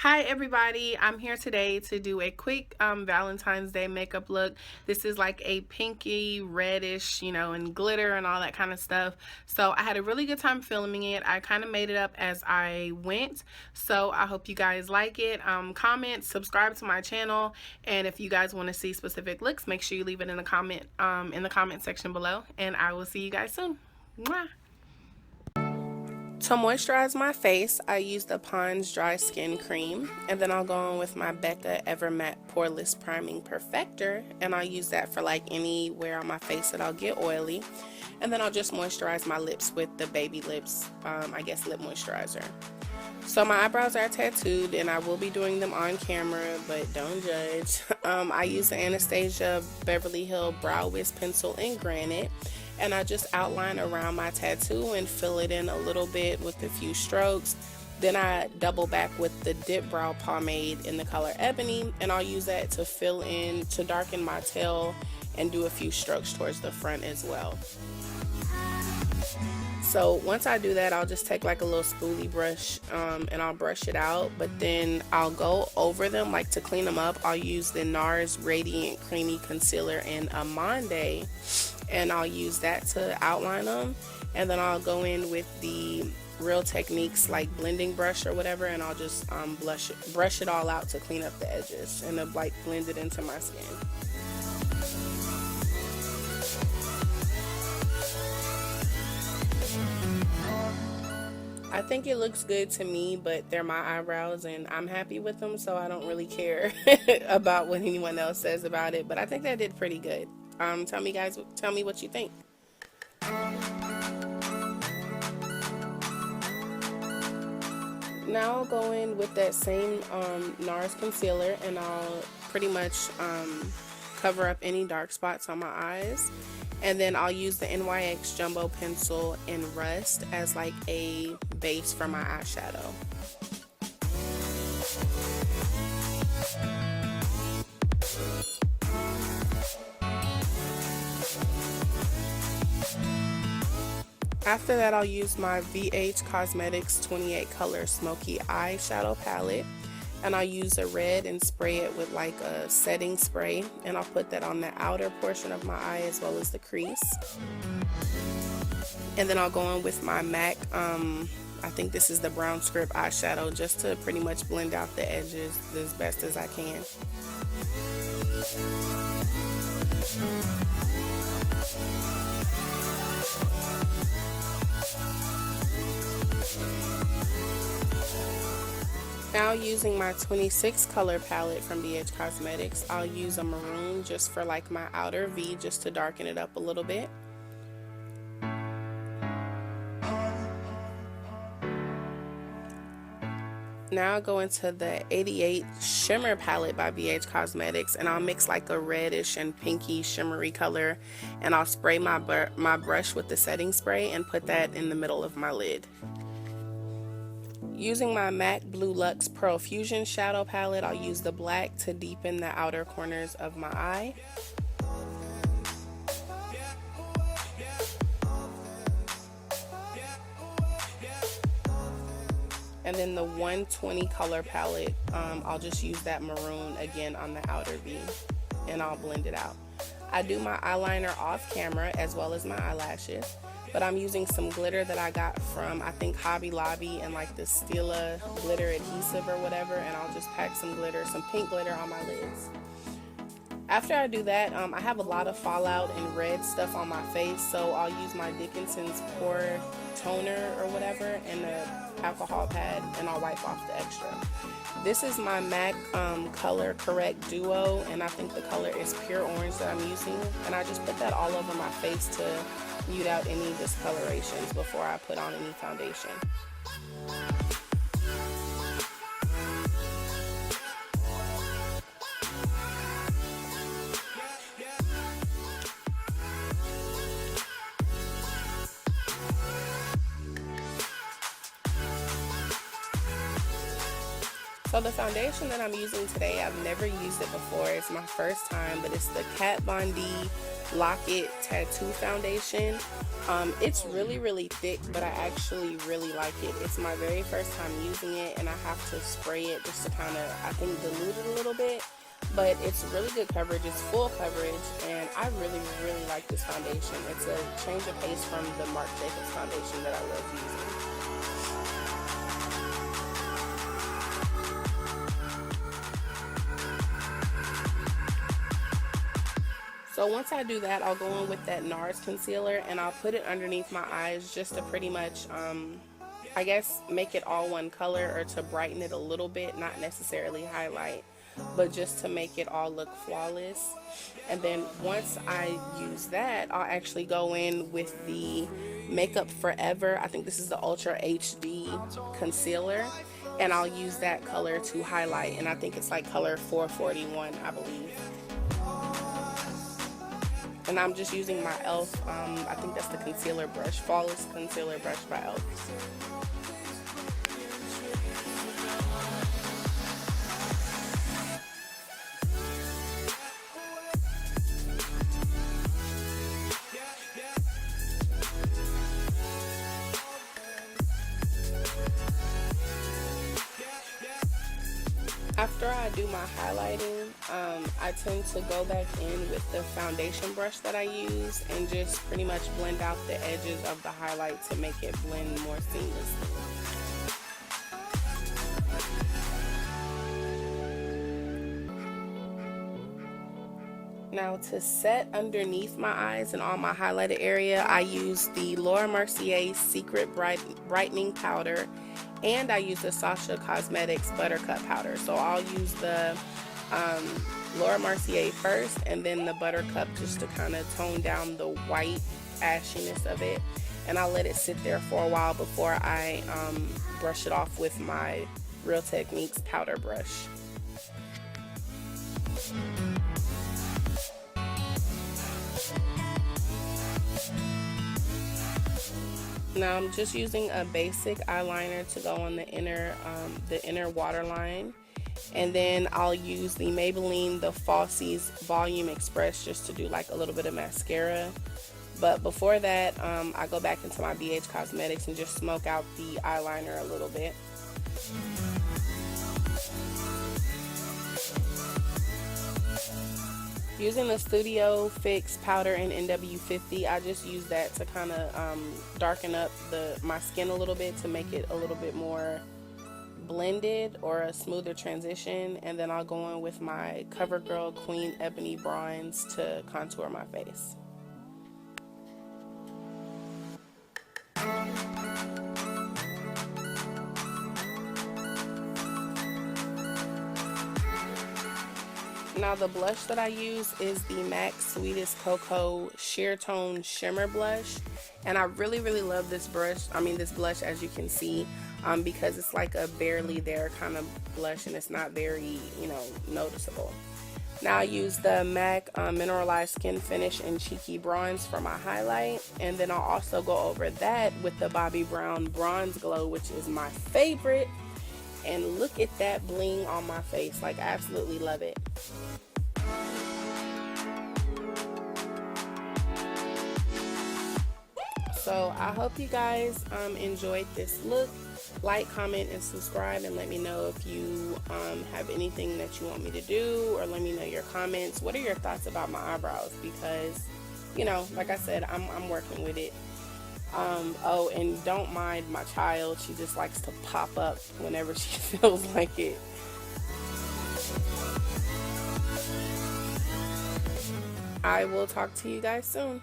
Hi everybody, I'm here today to do a quick Valentine's Day makeup look. This is like a pinky reddish, and glitter and all that kind of stuff. So I had a really good time filming it. I kind of made it up as I went. So I hope you guys like it. Comment, subscribe to my channel, and if you guys want to see specific looks, make sure you leave it in the comment section below, and I will see you guys soon. Mwah! To moisturize my face, I use the Pond's Dry Skin Cream, and then I'll go in with my Becca Ever Matte Poreless Priming Perfector, and I'll use that for like anywhere on my face that I'll get oily. And then I'll just moisturize my lips with the Baby Lips, I guess, lip moisturizer. So my eyebrows are tattooed, and I will be doing them on camera, but don't judge. I use the Anastasia Beverly Hills Brow Wiz Pencil in Granite, and I just outline around my tattoo and fill it in a little bit with a few strokes. Then I double back with the Dip Brow Pomade in the color Ebony, and I'll use that to fill in, to darken my tail and do a few strokes towards the front as well. So once I do that, I'll just take like a little spoolie brush and I'll brush it out, but then I'll go over them, like to clean them up. I'll use the NARS Radiant Creamy Concealer in Amande, and I'll use that to outline them, and then I'll go in with the Real Techniques like blending brush or whatever, and I'll just brush it all out to clean up the edges and to like blend it into my skin. I think it looks good to me, but they're my eyebrows and I'm happy with them, so I don't really care about what anyone else says about it, but I think that did pretty good. Tell me what you think. Now I'll go in with that same NARS concealer, and I'll pretty much cover up any dark spots on my eyes. And then I'll use the NYX Jumbo Pencil in Rust as like a base for my eyeshadow. After that, I'll use my VH Cosmetics 28 Color Smoky Eyeshadow Palette, and I'll use a red and spray it with like a setting spray, and I'll put that on the outer portion of my eye as well as the crease. And then I'll go in with my MAC, I think this is the Brown Script eyeshadow, just to pretty much blend out the edges as best as I can. Now, using my 26 color palette from VH Cosmetics, I'll use a maroon just for like my outer V, just to darken it up a little bit. Now I'll go into the 88 Shimmer palette by VH Cosmetics, and I'll mix like a reddish and pinky shimmery color, and I'll spray my brush with the setting spray and put that in the middle of my lid. Using my MAC Blue Luxe Pearl Fusion Shadow Palette, I'll use the black to deepen the outer corners of my eye. And then the 120 color palette, I'll just use that maroon again on the outer V, and I'll blend it out. I do my eyeliner off camera as well as my eyelashes, but I'm using some glitter that I got from, I think, Hobby Lobby, and like the Stila glitter adhesive or whatever, and I'll just pack some glitter, some pink glitter on my lids. After I do that, I have a lot of fallout and red stuff on my face, so I'll use my Dickinson's Pore Toner or whatever and the alcohol pad, and I'll wipe off the extra. This is my MAC Color Correct Duo, and I think the color is Pure Orange that I'm using, and I just put that all over my face to mute out any discolorations before I put on any foundation. So the foundation that I'm using today, I've never used it before. It's my first time, but it's the Kat Von D Lock It Tattoo Foundation. It's really thick, but I actually really like it. It's my very first time using it, and I have to spray it just to kind of, I think, dilute it a little bit. But it's really good coverage. It's full coverage, and I really like this foundation. It's a change of pace from the Marc Jacobs foundation that I love using. So once I do that, I'll go in with that NARS concealer and I'll put it underneath my eyes just to pretty much, I guess, make it all one color, or to brighten it a little bit, not necessarily highlight, but just to make it all look flawless. And then once I use that, I'll actually go in with the Makeup Forever, I think this is the Ultra HD concealer, and I'll use that color to highlight, and I think it's like color 441, I believe. And I'm just using my e.l.f. I think that's the concealer brush, Flawless Concealer Brush by e.l.f. After I do my highlighting, I tend to go back in with the foundation brush that I use and just pretty much blend out the edges of the highlight to make it blend more seamlessly. Now to set underneath my eyes and on my highlighted area, I use the Laura Mercier Secret Brightening Powder, and I use the Sasha Cosmetics Buttercup Powder. So I'll use the Laura Mercier first, and then the Buttercup just to kind of tone down the white ashiness of it. And I'll let it sit there for a while before I brush it off with my Real Techniques powder brush. Now I'm just using a basic eyeliner to go on the inner waterline, and then I'll use the Maybelline The Falsies Volume Express just to do like a little bit of mascara. But before that, I go back into my BH Cosmetics and just smoke out the eyeliner a little bit. Using the Studio Fix powder in NW50, I just use that to kind of darken up my skin a little bit to make it a little bit more blended or a smoother transition. And then I'll go in with my CoverGirl Queen Ebony Bronze to contour my face. Now the blush that I use is the MAC Sweetest Cocoa Sheer Tone Shimmer Blush, and I really love this blush, as you can see, because it's like a barely there kind of blush and it's not very, noticeable. Now I use the MAC Mineralized Skin Finish in Cheeky Bronze for my highlight, and then I'll also go over that with the Bobbi Brown Bronze Glow, which is my favorite. And look at that bling on my face, like I absolutely love it. So I hope you guys enjoyed this look. Like, comment, and subscribe, and let me know if you have anything that you want me to do, or let me know your comments. What are your thoughts about my eyebrows? Because, like I said, I'm working with it. Oh, and don't mind my child. She just likes to pop up whenever she feels like it. I will talk to you guys soon.